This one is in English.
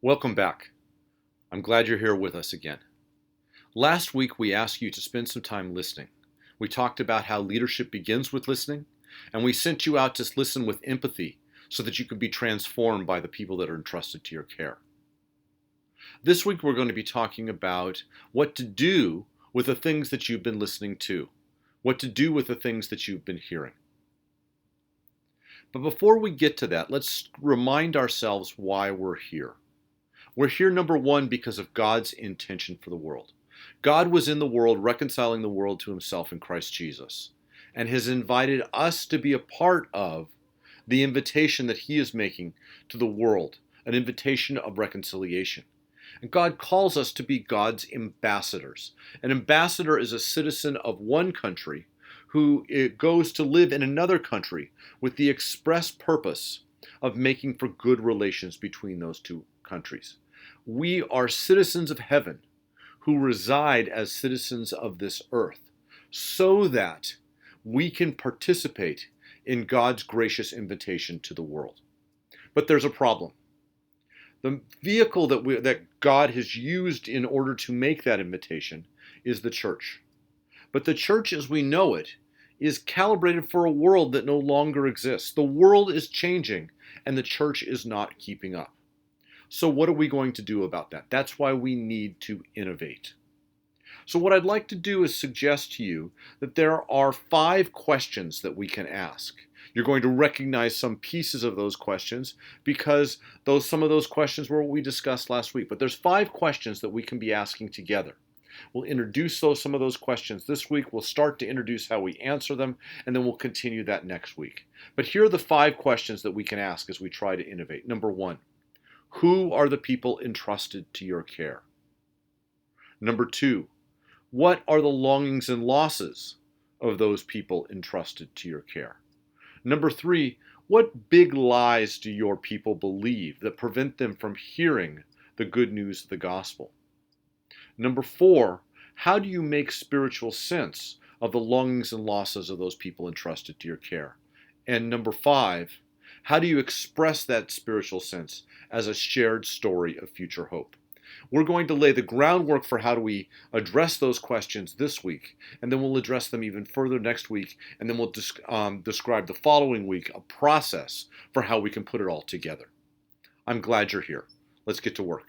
Welcome back. I'm glad you're here with us again. Last week, we asked you to spend some time listening. We talked about how leadership begins with listening, and we sent you out to listen with empathy so that you could be transformed by the people that are entrusted to your care. This week, we're going to be talking about what to do with the things that you've been listening to, what to do with the things that you've been hearing. But before we get to that, let's remind ourselves why we're here. We're here, number one, because of God's intention for the world. God was in the world, reconciling the world to himself in Christ Jesus, and has invited us to be a part of the invitation that he is making to the world, an invitation of reconciliation. And God calls us to be God's ambassadors. An ambassador is a citizen of one country who goes to live in another country with the express purpose of making for good relations between those two countries. We are citizens of heaven who reside as citizens of this earth so that we can participate in God's gracious invitation to the world. But there's a problem. The vehicle that God has used in order to make that invitation is the church. But the church as we know it is calibrated for a world that no longer exists. The world is changing and the church is not keeping up. So what are we going to do about that? That's why we need to innovate. So what I'd like to do is suggest to you that there are 5 questions that we can ask. You're going to recognize some pieces of those questions because some of those questions were what we discussed last week. But there's 5 questions that we can be asking together. We'll introduce some of those questions this week. We'll start to introduce how we answer them, and then we'll continue that next week. But here are the 5 questions that we can ask as we try to innovate. Number 1. Who are the people entrusted to your care? Number 2, what are the longings and losses of those people entrusted to your care? Number 3, what big lies do your people believe that prevent them from hearing the good news of the gospel? Number 4, how do you make spiritual sense of the longings and losses of those people entrusted to your care? And number 5, how do you express that spiritual sense as a shared story of future hope? We're going to lay the groundwork for how do we address those questions this week, and then we'll address them even further next week, and then we'll describe the following week a process for how we can put it all together. I'm glad you're here. Let's get to work.